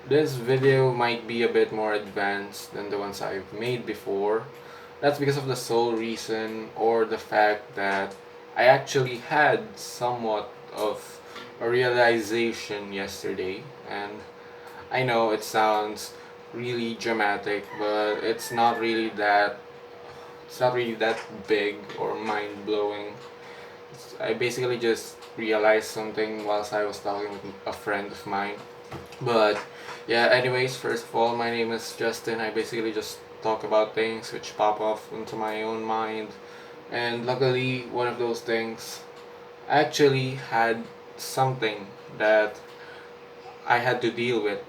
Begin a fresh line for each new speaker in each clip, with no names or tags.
This video might be a bit more advanced than the ones I've made before. That's because of the sole reason or the fact that I actually had somewhat of a realization yesterday, and I know it sounds really dramatic, but it's not really that big or mind blowing. I basically just realized something whilst I was talking with a friend of mine. But yeah, anyways, first of all, my name is Justin. I basically just talk about things which pop off into my own mind. And luckily, one of those things actually had something that I had to deal with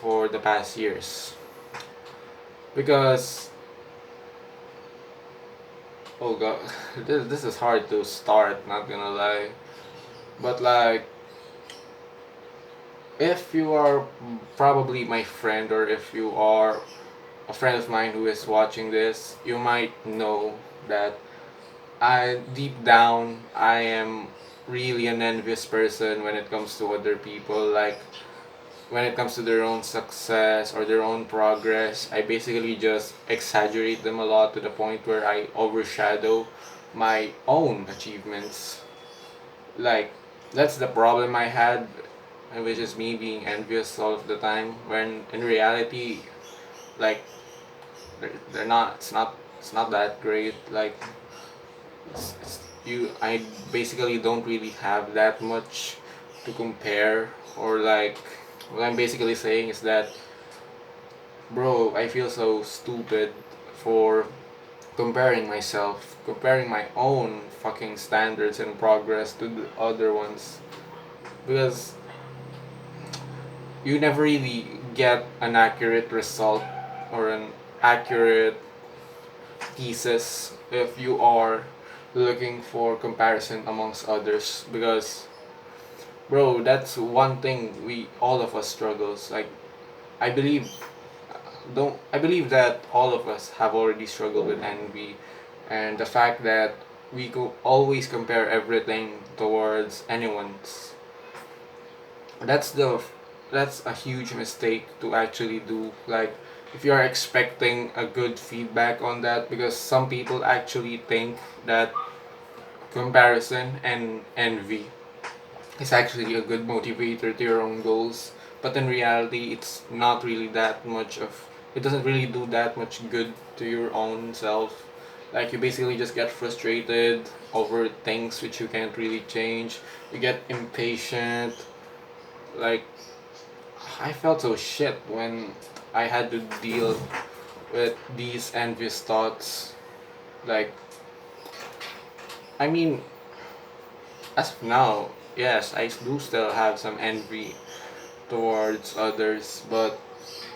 for the past years. Because, oh god, this is hard to start, not gonna lie. But like, if you are probably my friend, or if you are a friend of mine who is watching this, you might know that deep down, I am really an envious person when it comes to other people. Like, when it comes to their own success or their own progress, I basically just exaggerate them a lot to the point where I overshadow my own achievements. Like, that's the problem I had, which is me being envious all of the time, when in reality, like, they're not, it's not that great. Like, I basically don't really have that much to compare, or like, what I'm basically saying is that, bro, I feel so stupid for comparing my own fucking standards and progress to the other ones, because you never really get an accurate result or an accurate thesis if you are looking for comparison amongst others, because bro, that's one thing we all of us struggles. Like, I believe don't I believe that all of us have already struggled with envy, and the fact that we go always compare everything towards anyone's. That's the that's a huge mistake to actually do. Like, if you are expecting a good feedback on that, because some people actually think that comparison and envy is actually a good motivator to your own goals, but in reality, it's not really that much of. It doesn't really do that much good to your own self. Like, you basically just get frustrated over things which you can't really change. You get impatient. Like, I felt so shit when I had to deal with these envious thoughts. Like, I mean, as of now, yes, I do still have some envy towards others, but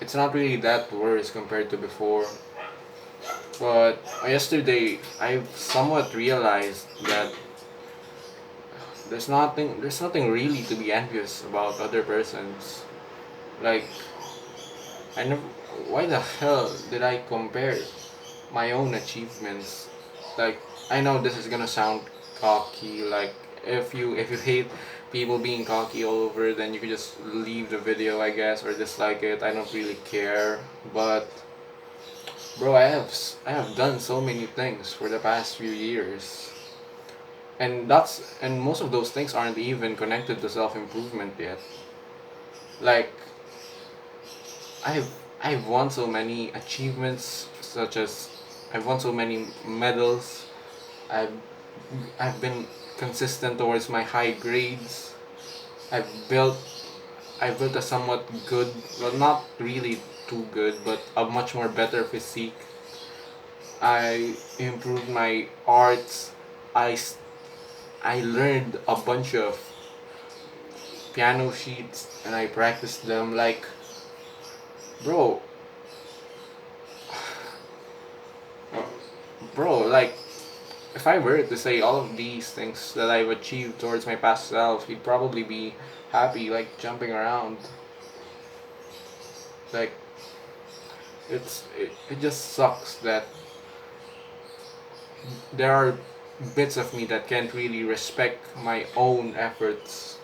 it's not really that worse compared to before. But yesterday, I somewhat realized that there's nothing really to be envious about other persons. Like, I never, why the hell did I compare my own achievements? Like, I know this is gonna sound cocky. Like, if you hate people being cocky all over, then you could just leave the video, I guess, or dislike it. I don't really care. But bro, I have done so many things for the past few years, and most of those things aren't even connected to self improvement yet. Like, I've I've won so many achievements, such as I've won so many medals. I've I've been consistent towards my high grades. I've built I've built a somewhat good, well, not really too good, but a much more better physique. I improved my arts. I s- I learned a bunch of piano sheets and I practiced them. Like, bro, like, if I were to say all of these things that I've achieved towards my past self, he'd probably be happy, like jumping around. Like, it just sucks that there are bits of me that can't really respect my own efforts.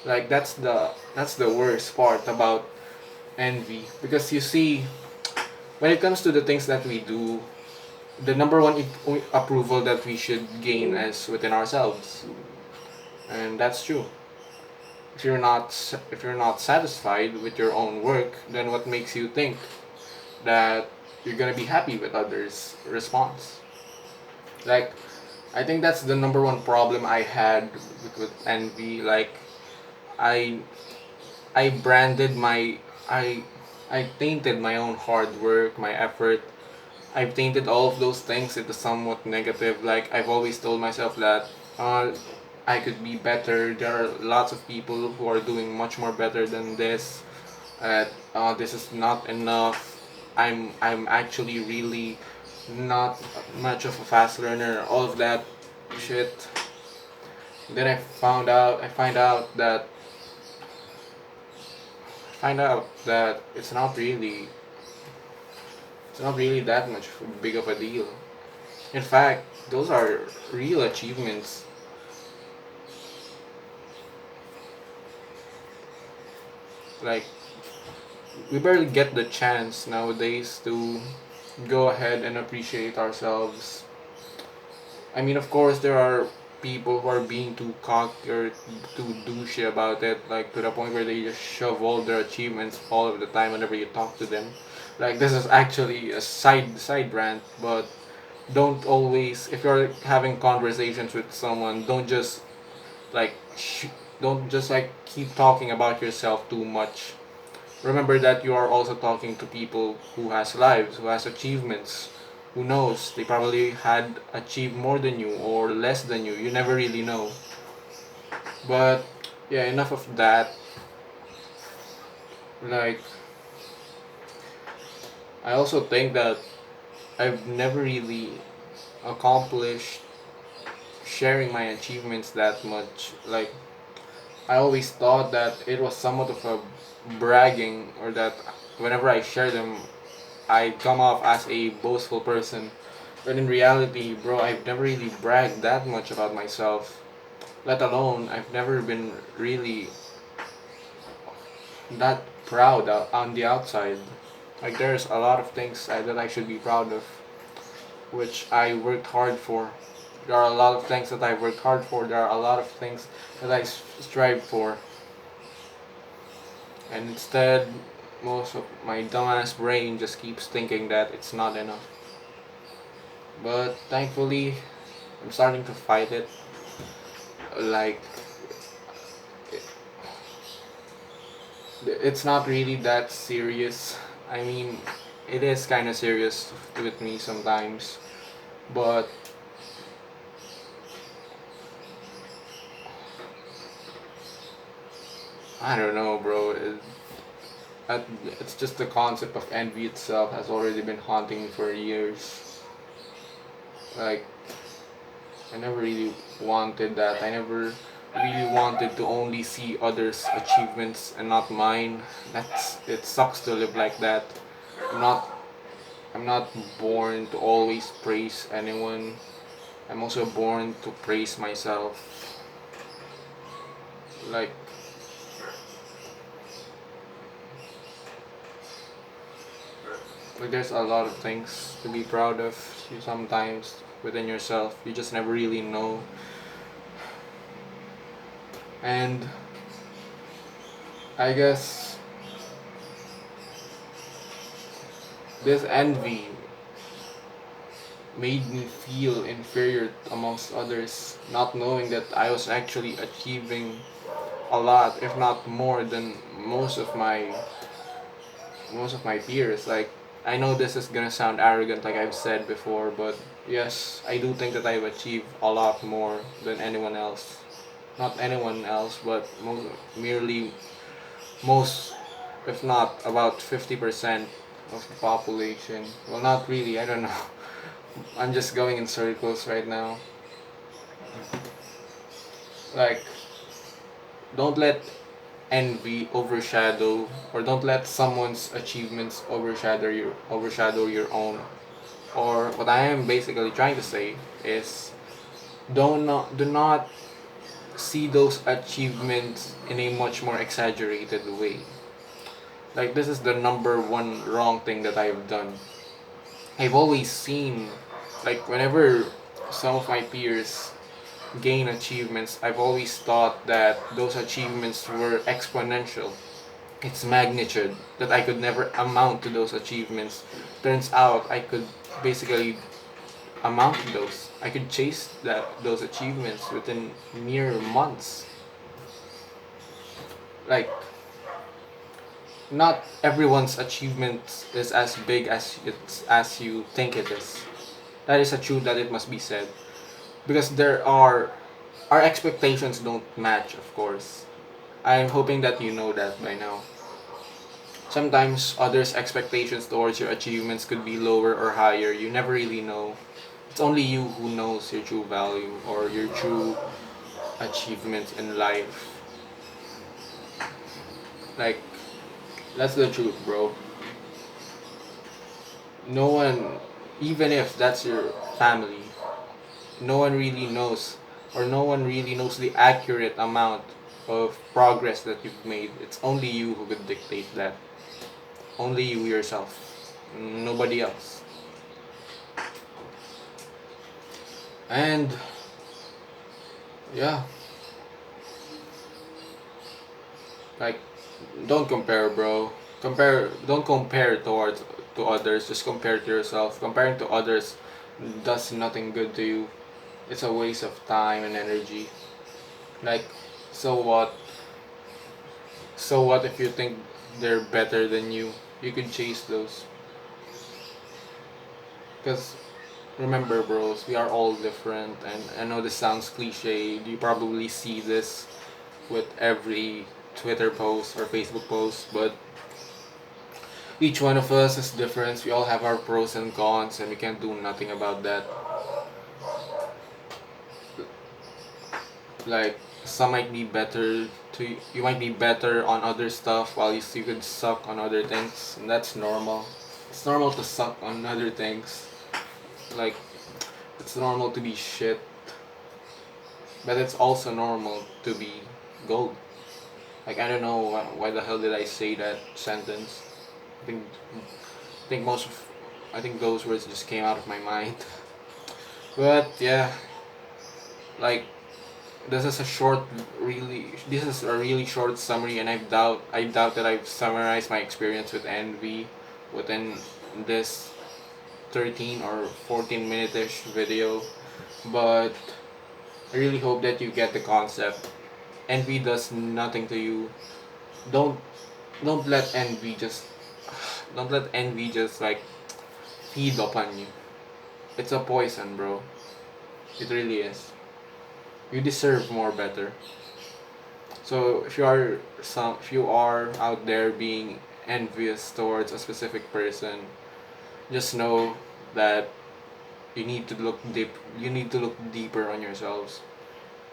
Like, that's the worst part about envy, because you see, when it comes to the things that we do, the number one approval that we should gain is within ourselves, and that's true. If you're not satisfied with your own work, then what makes you think that you're gonna be happy with others' response? Like, I think that's the number one problem I had with envy. Like, I I branded my I I tainted my own hard work, my effort. I've tainted all of those things into somewhat negative. Like, I've always told myself that uh, I could be better. There are lots of people who are doing much more better than this. This is not enough. I'm actually really not much of a fast learner. All of that shit. Then I find out that it's not really that much big of a deal. In fact, those are real achievements. Like, we barely get the chance nowadays to go ahead and appreciate ourselves. I mean, of course, there are people who are being too cocky or too douchey about it, like to the point where they just shove all their achievements all of the time whenever you talk to them. Like, this is actually a side rant, but don't always, if you're having conversations with someone, like don't just like keep talking about yourself too much. Remember that you are also talking to people who has lives, who has achievements. Who knows? They probably had achieved more than you or less than you. You never really know. But yeah, enough of that. Like, I also think that I've never really accomplished sharing my achievements that much. Like, I always thought that it was somewhat of a bragging, or that whenever I share them, I come off as a boastful person. But in reality, bro, I've never really bragged that much about myself. Let alone, I've never been really that proud on the outside. Like, there's a lot of things that I should be proud of, which I worked hard for. There are a lot of things that I worked hard for. There are a lot of things that I strive for. And instead, most of my dumbass brain just keeps thinking that it's not enough. But thankfully, I'm starting to fight it. Like, it's not really that serious. I mean, it is kind of serious with me sometimes. But I don't know, bro. It's just the concept of envy itself has already been haunting me for years. Like, I never really wanted that. I never really wanted to only see others' achievements and not mine. It sucks to live like that. I'm not I'm not born to always praise anyone. I'm also born to praise myself. Like, there's a lot of things to be proud of. Sometimes within yourself, you just never really know. And I guess this envy made me feel inferior amongst others, not knowing that I was actually achieving a lot, if not more than most of my peers. Like, I know this is gonna sound arrogant, like I've said before, but yes, I do think that I've achieved a lot more than anyone else. Not anyone else, but merely most, if not about 50% of the population. Well, not really, I don't know. I'm just going in circles right now. Like, don't let envy overshadow, or don't let someone's achievements overshadow your own. Or what I am basically trying to say is, do not see those achievements in a much more exaggerated way. Like, this is the number one wrong thing that I've done. I've always seen, like, whenever some of my peers gain achievements, I've always thought that those achievements were exponential. It's magnitude, that I could never amount to those achievements. Turns out I could basically amount to those. I could chase those achievements within mere months. Like, not everyone's achievement is as big as you think it is. That is a truth that it must be said. Because there are our expectations don't match, of course. I'm hoping that you know that by now. Sometimes others' expectations towards your achievements could be lower or higher. You never really know. It's only you who knows your true value or your true achievements in life. Like, that's the truth, bro. No one, even if that's your family, no one really knows, or no one really knows the accurate amount of progress that you've made. It's only you who could dictate that. Only you yourself. Nobody else. And yeah, like, don't compare, bro. Don't compare towards to others. Just compare to yourself. Comparing to others does nothing good to you. It's a waste of time and energy. Like, so what? So what if you think they're better than you? You can chase those. Because remember, bros, we are all different. And I know this sounds cliche. You probably see this with every Twitter post or Facebook post, but each one of us is different. We all have our pros and cons, and we can't do nothing about that. Like, some might be better you might be better on other stuff while you could suck on other things, and that's normal. It's normal to suck on other things. Like, it's normal to be shit, but it's also normal to be gold. Like, I don't know why the hell did I say that sentence. I think I think most of I think those words just came out of my mind. But yeah, like, this is a really short summary, and I doubt that I've summarized my experience with envy within this 13 or 14 minute ish video. But I really hope that you get the concept. Envy does nothing to you. Don't don't let envy just don't let envy just like feed upon you. It's a poison, bro. It really is. You deserve more better. So if you are out there being envious towards a specific person, just know that you need to look deeper on yourselves.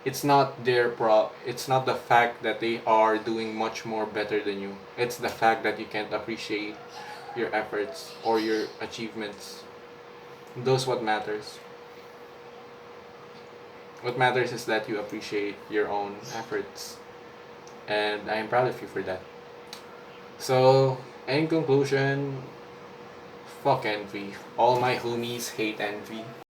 It's not the fact that they are doing much more better than you. It's the fact that you can't appreciate your efforts or your achievements. Those what matters. What matters is that you appreciate your own efforts, and I am proud of you for that. So, in conclusion, fuck envy. All my homies hate envy.